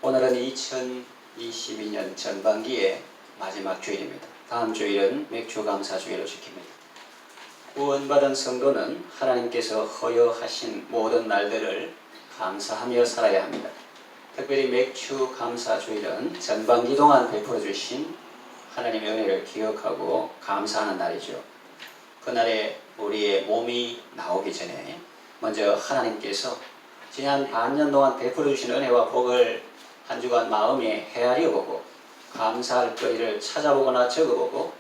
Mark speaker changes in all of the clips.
Speaker 1: 오늘은 2022년 전반기의 마지막 주일입니다. 다음 주일은 맥주감사주일로 지킵니다. 구원받은 성도는 하나님께서 허여하신 모든 날들을 감사하며 살아야 합니다. 특별히 맥주감사주일은 전반기 동안 베풀어 주신 하나님의 은혜를 기억하고 감사하는 날이죠. 그날에 우리의 몸이 나오기 전에 먼저 하나님께서 지난 반년 동안 베풀어 주신 은혜와 복을 한 주간 마음에 헤아려 보고 감사할 거리를 찾아보거나 적어보고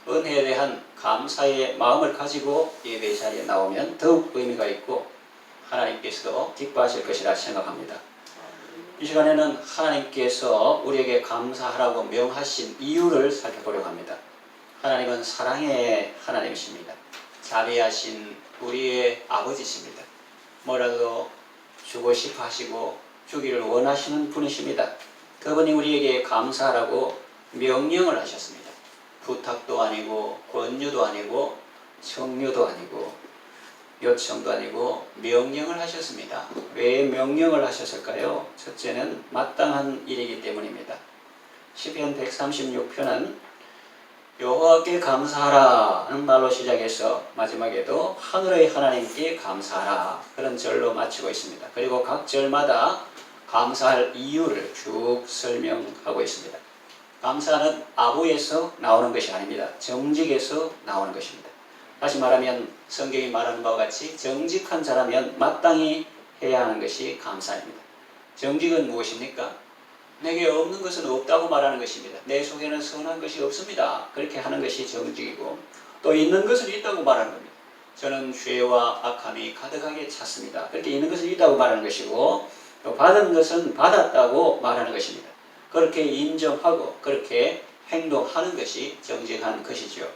Speaker 1: 은혜에 대한 감사의 마음을 가지고 예배 자리에 나오면 더욱 의미가 있고 하나님께서도 기뻐하실 것이라 생각합니다. 이 시간에는 하나님께서 우리에게 감사하라고 명하신 이유를 살펴보려고 합니다. 하나님은 사랑의 하나님이십니다. 자비하신 우리의 아버지십니다. 뭐라도 주고 싶어 하시고 주기를 원하시는 분이십니다. 그분이 우리에게 감사하라고 명령을 하셨습니다. 부탁도 아니고 권유도 아니고 청유도 아니고 요청도 아니고 명령을 하셨습니다. 왜 명령을 하셨을까요? 첫째는 마땅한 일이기 때문입니다. 시편 136편은 여호와께 감사하라는 말로 시작해서 마지막에도 하늘의 하나님께 감사하라 그런 절로 마치고 있습니다. 그리고 각 절마다 감사할 이유를 쭉 설명하고 있습니다. 감사는 아부에서 나오는 것이 아닙니다. 정직에서 나오는 것입니다. 다시 말하면 성경이 말하는 바와 같이 정직한 자라면 마땅히 해야 하는 것이 감사입니다. 정직은 무엇입니까? 내게 없는 것은 없다고 말하는 것입니다. 내 속에는 선한 것이 없습니다. 그렇게 하는 것이 정직이고 또 있는 것은 있다고 말하는 겁니다. 저는 죄와 악함이 가득하게 찼습니다. 그렇게 있는 것은 있다고 말하는 것이고 또 받은 것은 받았다고 말하는 것입니다. 그렇게 인정하고 그렇게 행동하는 것이 정직한 것이죠.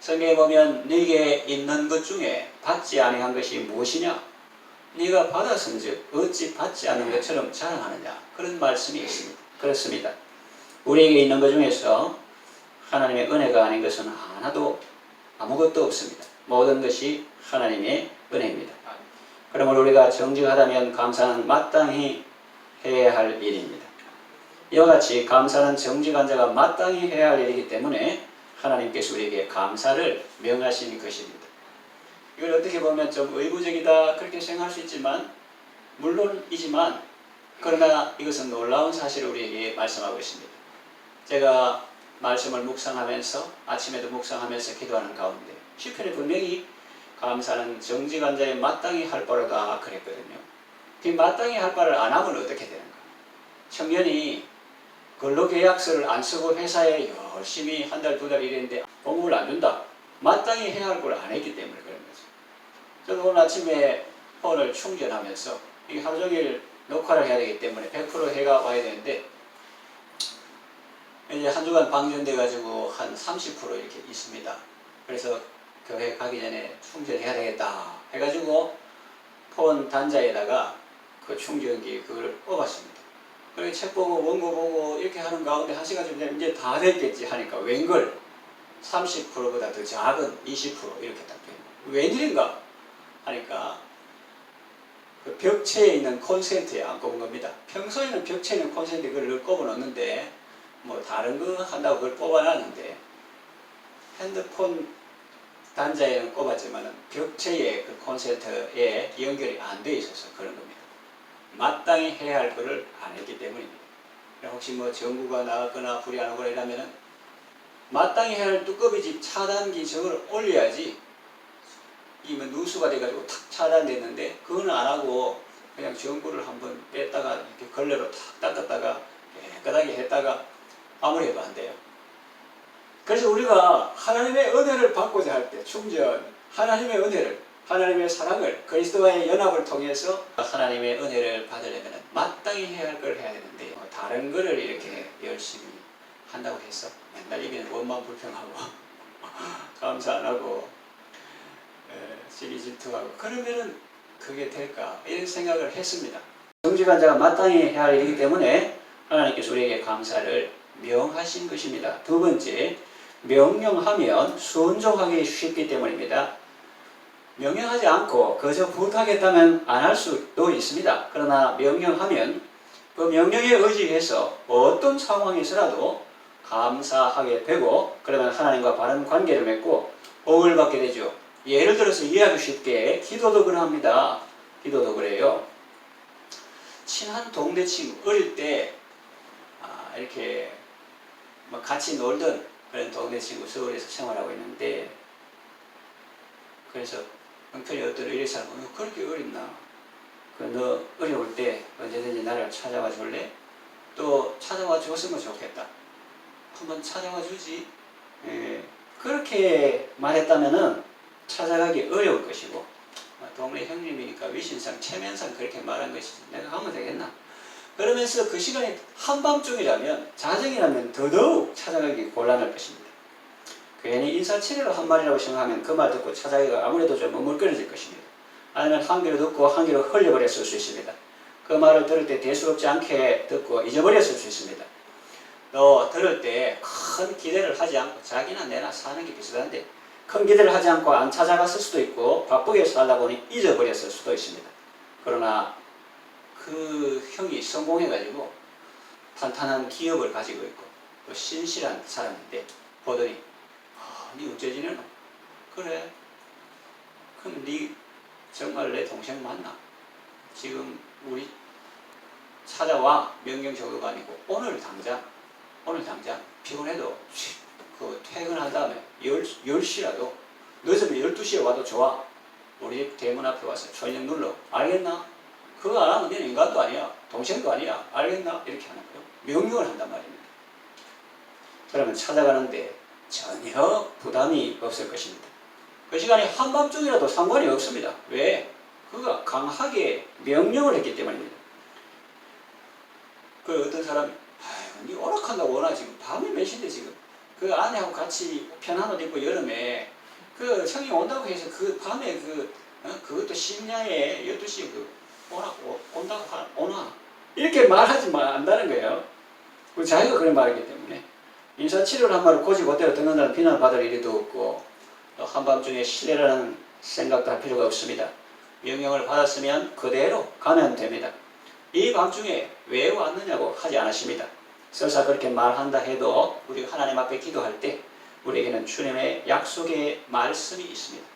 Speaker 1: 성경에 보면 네게 있는 것 중에 받지 아니한 것이 무엇이냐? 네가 받았은즉 어찌 받지 않은 것처럼 자랑하느냐? 그런 말씀이 있습니다. 그렇습니다. 우리에게 있는 것 중에서 하나님의 은혜가 아닌 것은 하나도 아무것도 없습니다. 모든 것이 하나님의 은혜입니다. 그러므로 우리가 정직하다면 감사는 마땅히 해야 할 일입니다. 이와 같이 감사는 정직한 자가 마땅히 해야 할 일이기 때문에 하나님께서 우리에게 감사를 명하신 것입니다. 이걸 어떻게 보면 좀 의무적이다 그렇게 생각할 수 있지만 물론이지만 그러나 이것은 놀라운 사실을 우리에게 말씀하고 있습니다. 제가 말씀을 묵상하면서 아침에도 묵상하면서 기도하는 가운데 시편에 분명히 감사는 정직한 자의 마땅히 할 바로다 그랬거든요. 그 마땅히 할 바를 안 하면 어떻게 되는가? 청년이 근로계약서를 안 쓰고 회사에 열심히 한 달, 두 달 일했는데 봉급을 안 준다. 마땅히 해야 할 걸 안 했기 때문에 그런 거죠. 저도 오늘 아침에 폰을 충전하면서 이 하루 종일 녹화를 해야 되기 때문에 100% 해가 와야 되는데 이제 한 주간 방전돼 가지고 한 30% 이렇게 있습니다. 그래서 교회 가기 전에 충전해야 되겠다 해가지고 폰 단자에다가 그 충전기 그걸 꼽았습니다. 그리고 책 보고 원고 보고 이렇게 하는 가운데 1시간쯤 되면 이제 다 됐겠지 하니까 웬걸 30%보다 더 작은 20% 이렇게 딱 돼요. 웬일인가 하니까 그 벽체에 있는 콘센트에 안 꼽은 겁니다. 평소에는 벽체에 있는 콘센트에 그걸 꼽아 놓는데 뭐 다른 거 한다고 그걸 뽑아놨는데 핸드폰 단자에는 꼽았지만 벽체에 그 콘센트에 연결이 안 돼 있어서 그런 겁니다. 마땅히 해야 할 것을 안 했기 때문입니다. 혹시 뭐 전구가 나갔거나 불이 안 오거나 이러면은 마땅히 해야 할 두꺼비집 차단기 저걸 올려야지 이면 누수가 돼가지고 탁 차단됐는데 그거는 안 하고 그냥 전구를 한번 뺐다가 이렇게 걸레로 탁 닦았다가 깨끗하게 했다가 아무리 해도 안 돼요. 그래서 우리가 하나님의 은혜를 받고자 할 때 충전, 하나님의 은혜를, 하나님의 사랑을, 그리스도와의 연합을 통해서 하나님의 은혜를 받으려면 마땅히 해야 할 걸 해야 되는데 다른 거를 이렇게 열심히 한다고 해서 맨날 입에는 원망 불평하고 감사 안 하고 시기 질투하고 그러면은 그게 될까 이런 생각을 했습니다. 정직한 자가 마땅히 해야 할 일이기 때문에 하나님께서 우리에게 감사를 명하신 것입니다. 두 번째, 명령하면 순종하기 쉽기 때문입니다. 명령하지 않고 그저 부탁했다면 안 할 수도 있습니다. 그러나 명령하면 그 명령에 의지해서 어떤 상황에서라도 감사하게 되고 그러면 하나님과 바른 관계를 맺고 복을 받게 되죠. 예를 들어서 이해하기 쉽게 기도도 그러합니다. 기도도 그래요. 친한 동네 친구 어릴 때 이렇게 뭐 같이 놀던 그런 동네 친구 서울에서 생활하고 있는데 그래서 형편이 어떤 이래 사람 그렇게 어렸나? 너 어려울 때 언제든지 나를 찾아와 줄래? 또 찾아와 줬으면 좋겠다. 한번 찾아와 주지. 그렇게 말했다면은 찾아가기 어려울 것이고 동네 형님이니까 위신상 체면상 그렇게 말한 것이 내가 하면 되겠나? 그러면서 그 시간이 한밤중이라면 자정이라면 더더욱 찾아가기 곤란할 것입니다. 괜히 인사치레로 한 말이라고 생각하면 그 말 듣고 찾아가기가 아무래도 좀 머물거려질 것입니다. 아니면 한 귀로 듣고 한 귀로 흘려버렸을 수 있습니다. 그 말을 들을 때 대수롭지 않게 듣고 잊어버렸을 수 있습니다. 또 들을 때 큰 기대를 하지 않고 자기나 내나 사는 게 비슷한데 큰 기대를 하지 않고 안 찾아갔을 수도 있고 바쁘게 살다 보니 잊어버렸을 수도 있습니다. 그러나 그 형이 성공해가지고 탄탄한 기업을 가지고 있고 또 신실한 사람인데 보더니 니 어째 지내노? 그래? 그럼 니 정말 내 동생 맞나? 지금 우리 찾아와 명령 정도가 아니고 오늘 당장 피곤해도 그 퇴근한 다음에 10시라도 늦으면 12시에 와도 좋아. 우리 집 대문 앞에 와서 저녁 눌러. 알겠나? 그거 안 하면 너는 인간도 아니야. 동생도 아니야. 알겠나? 이렇게 하는 거예요. 명령을 한단 말입니다. 그러면 찾아가는데 전혀 부담이 없을 것입니다. 그 시간이 한밤중이라도 상관이 없습니다. 왜? 그가 강하게 명령을 했기 때문입니다. 그 어떤 사람이 니 오락한다고 원하 지금 밤이 몇 시인데 지금 그 아내하고 같이 편한 옷 입고 여름에 그 형이 온다고 해서 그 밤에 그것도 심야에 12시에 온다고 오나 이렇게 말하지 않는다는 거예요. 자기가 그런 말이기 때문에 인사치레를 한 말을 고지고대로 듣는다는 비난을 받을 일도 없고 또 한밤중에 신뢰라는 생각도 할 필요가 없습니다. 명령을 받았으면 그대로 가면 됩니다. 이 밤중에 왜 왔느냐고 하지 않으십니다. 설사 그렇게 말한다 해도 우리가 하나님 앞에 기도할 때 우리에게는 주님의 약속의 말씀이 있습니다.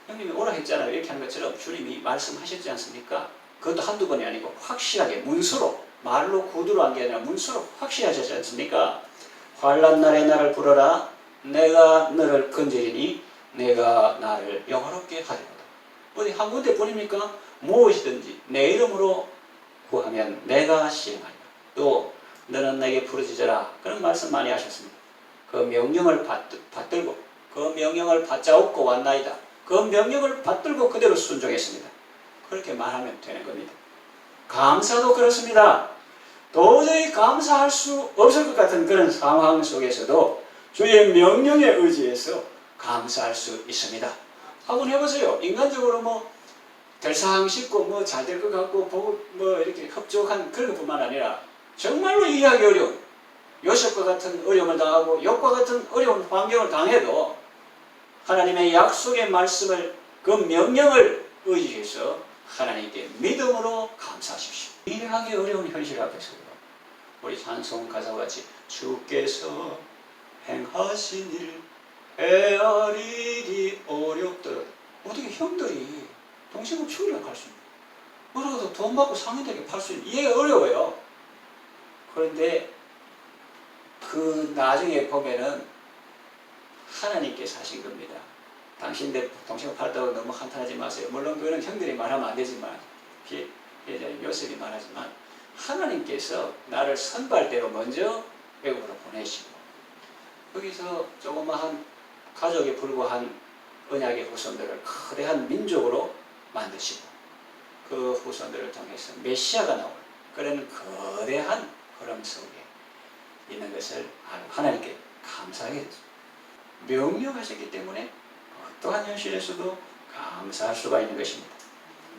Speaker 1: 형님이 오라 했잖아요. 이렇게 하는 것처럼 주님이 말씀하셨지 않습니까? 그것도 한두 번이 아니고 확실하게 문서로 말로 구두로 한 게 아니라 문서로 확실하셨지 않습니까? 환난 날에 나를 부르라 내가 너를 건지리니 내가 나를 영화롭게 하리로다. 어디 한 군데 뿐입니까? 무엇이든지 내 이름으로 구하면 내가 시행하리라. 또 너는 내게 부르짖어라. 그런 말씀 많이 하셨습니다. 그 명령을 받들고 그 명령을 받자옵고 왔나이다. 그 명령을 받들고 그대로 순종했습니다. 그렇게 말하면 되는 겁니다. 감사도 그렇습니다. 도저히 감사할 수 없을 것 같은 그런 상황 속에서도 주의 명령에 의지해서 감사할 수 있습니다. 한번 해보세요. 인간적으로 될상 싶고 잘 될 것 같고 이렇게 흡족한 그런 것뿐만 아니라 정말로 이해하기 어려운 요셉과 같은 어려움을 당하고 욥과 같은 어려운 환경을 당해도 하나님의 약속의 말씀을 그 명령을 의지해서 하나님께 믿음으로 감사하십시오. 이해하기 어려운 현실 앞에서요. 우리 찬송 가사와 같이 주께서 행하신 일 헤아리기 어렵더라. 어떻게 형들이 동생을 죽이려고 갈 수 있냐? 뭐라도 돈 받고 상인들에게 팔 수 있냐? 이해가 어려워요. 그런데 그 나중에 보면은 하나님께서 하신 겁니다. 당신들 동생을 팔다고 너무 한탄하지 마세요. 물론 그거는 형들이 말하면 안 되지만 피해자인 요셉이 말하지만 하나님께서 나를 선발대로 먼저 애굽으로 보내시고 거기서 조그마한 가족에 불과한 언약의 후손들을 거대한 민족으로 만드시고 그 후손들을 통해서 메시아가 나올 그런 거대한 흐름 속에 있는 것을 하나님께 감사하게 됐습니다. 명령하셨기 때문에 어떠한 현실에서도 감사할 수가 있는 것입니다.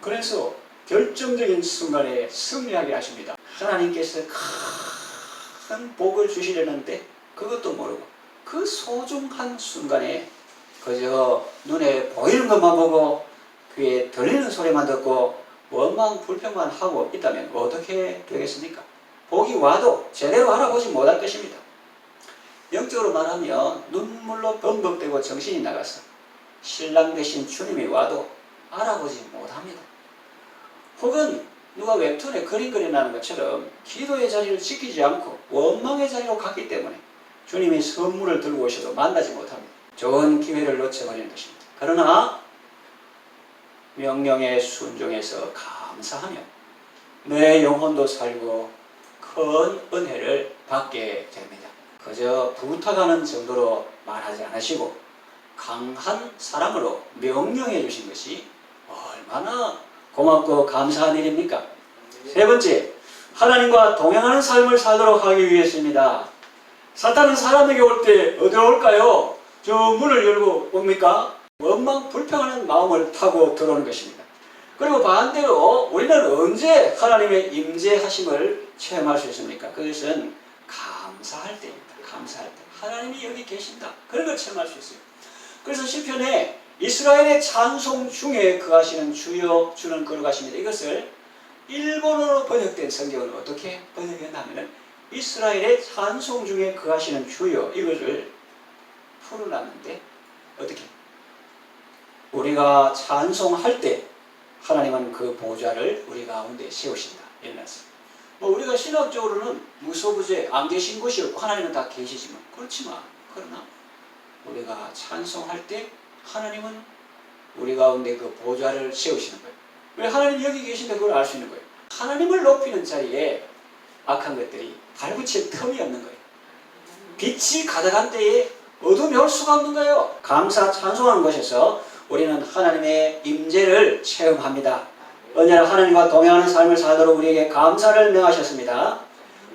Speaker 1: 그래서 결정적인 순간에 승리하게 하십니다. 하나님께서 큰 복을 주시려는데 그것도 모르고 그 소중한 순간에 그저 눈에 보이는 것만 보고 귀에 들리는 소리만 듣고 원망 불평만 하고 있다면 어떻게 되겠습니까? 복이 와도 제대로 알아보지 못할 것입니다. 영적으로 말하면 눈물로 범벅되고 정신이 나가서 신랑 되신 주님이 와도 알아보지 못합니다. 혹은 누가 웹툰에 그림 그려나는 것처럼 기도의 자리를 지키지 않고 원망의 자리로 갔기 때문에 주님이 선물을 들고 오셔도 만나지 못합니다. 좋은 기회를 놓쳐버리는 것입니다. 그러나 명령에 순종해서 감사하며 내 영혼도 살고 큰 은혜를 받게 됩니다. 그저 부탁하는 정도로 말하지 않으시고 강한 사랑으로 명령해 주신 것이 얼마나 고맙고 감사한 일입니까? 세 번째, 하나님과 동행하는 삶을 살도록 하기 위해서입니다. 사탄은 사람에게 올 때 어디로 올까요? 저 문을 열고 옵니까? 원망 불평하는 마음을 타고 들어오는 것입니다. 그리고 반대로 우리는 언제 하나님의 임재하심을 체험할 수 있습니까? 그것은 감사할 때입니다. 감사할 때. 하나님이 여기 계신다. 그런 걸 체험할 수 있어요. 그래서 시편에 이스라엘의 찬송 중에 거하시는 주여 주는 거룩하십니다. 이것을 일본어로 번역된 성경은 어떻게 번역했냐면 이스라엘의 찬송 중에 거하시는 주여 이것을 풀어놨는데 어떻게? 우리가 찬송할 때 하나님은 그 보좌를 우리 가운데 세우신다. 일어났습니다. 우리가 신학적으로는 무소부재 안 계신 곳이 없고 하나님은 다 계시지만 그렇지만 그러나 우리가 찬송할 때 하나님은 우리 가운데 그 보좌를 세우시는 거예요. 왜 하나님이 여기 계신데 그걸 알 수 있는 거예요. 하나님을 높이는 자리에 악한 것들이 발붙일 틈이 없는 거예요. 빛이 가득한 때에 어둠이 올 수가 없는 거예요. 감사 찬송하는 곳에서 우리는 하나님의 임재를 체험합니다. 언제나 하나님과 동행하는 삶을 살도록 우리에게 감사를 명하셨습니다.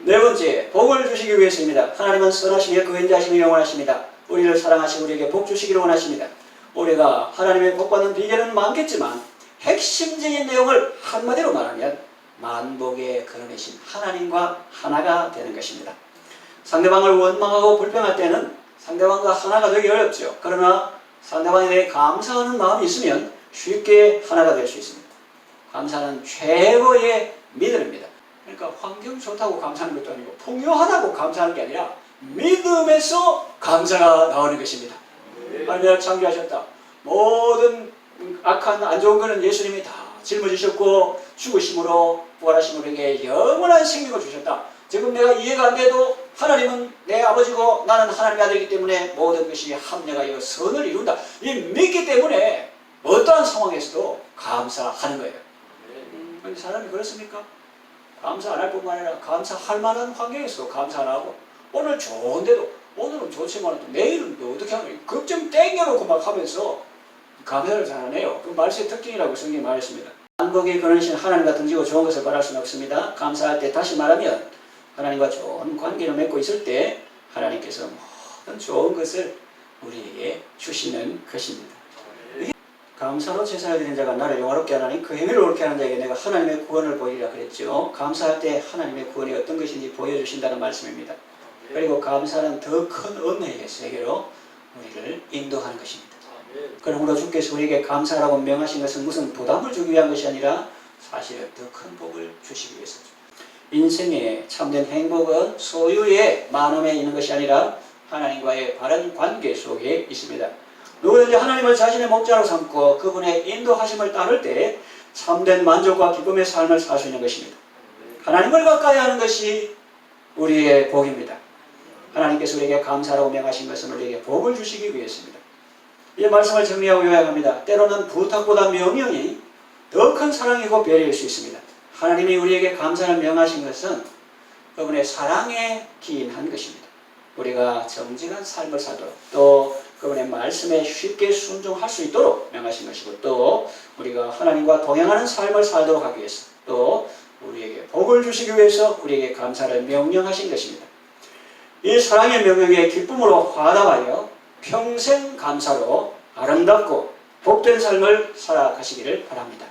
Speaker 1: 네 번째, 복을 주시기 위해서입니다. 하나님은 선하시며 그인자하시며 영원하십니다. 우리를 사랑하시고 우리에게 복 주시기를 원하십니다. 우리가 하나님의 복 받는 비결은 많겠지만 핵심적인 내용을 한마디로 말하면 만복의 근원이신 하나님과 하나가 되는 것입니다. 상대방을 원망하고 불평할 때는 상대방과 하나가 되기 어렵죠. 그러나 상대방에 대해 감사하는 마음이 있으면 쉽게 하나가 될 수 있습니다. 감사는 최고의 믿음입니다. 그러니까 환경 좋다고 감사하는 것도 아니고 풍요하다고 감사하는 게 아니라 믿음에서 감사가 나오는 것입니다. 하나님을 창조하셨다. 모든 악한 안 좋은 것은 예수님이 다 짊어지셨고 죽으심으로 부활하심으로 이게 영원한 생명을 주셨다. 지금 내가 이해가 안 돼도 하나님은 내 아버지고 나는 하나님의 아들이기 때문에 모든 것이 합력하여 선을 이룬다. 이 믿기 때문에 어떠한 상황에서도 감사하는 거예요. 사람이 그렇습니까? 감사 안 할 뿐만 아니라 감사할 만한 환경에서도 감사 안 하고 오늘 좋은데도 오늘은 좋지만 또 내일은 또 어떻게 하면 걱정 땡겨놓고 막 하면서 감사를 잘 안 해요. 그 말씀의 특징이라고 성경이 말했습니다. 만복의 근원이신 하나님과 등지고 좋은 것을 바랄 수는 없습니다. 감사할 때 다시 말하면 하나님과 좋은 관계를 맺고 있을 때 하나님께서 모든 좋은 것을 우리에게 주시는 것입니다. 감사로 제사를 드리는 자가 나를 영화롭게 하나니 그 행위를 옳게 하는 자에게 내가 하나님의 구원을 보이리라 그랬죠. 감사할 때 하나님의 구원이 어떤 것인지 보여주신다는 말씀입니다. 그리고 감사는 더 큰 은혜의 세계로 우리를 인도하는 것입니다. 그러므로 주께서 우리에게 감사하라고 명하신 것은 무슨 부담을 주기 위한 것이 아니라 사실은 더 큰 복을 주시기 위해서죠. 인생의 참된 행복은 소유의 많음에 있는 것이 아니라 하나님과의 바른 관계 속에 있습니다. 누구든지 하나님을 자신의 목자로 삼고 그분의 인도하심을 따를 때 참된 만족과 기쁨의 삶을 살 수 있는 것입니다. 하나님을 가까이 하는 것이 우리의 복입니다. 하나님께서 우리에게 감사라고 명하신 것은 우리에게 복을 주시기 위해서입니다. 이 말씀을 정리하고 요약합니다. 때로는 부탁보다 명령이 더 큰 사랑이고 배려일 수 있습니다. 하나님이 우리에게 감사를 명하신 것은 그분의 사랑에 기인한 것입니다. 우리가 정직한 삶을 살도록 또 그분의 말씀에 쉽게 순종할 수 있도록 명하신 것이고 또 우리가 하나님과 동행하는 삶을 살도록 하기 위해서 또 우리에게 복을 주시기 위해서 우리에게 감사를 명령하신 것입니다. 이 사랑의 명령에 기쁨으로 화답하여 평생 감사로 아름답고 복된 삶을 살아가시기를 바랍니다.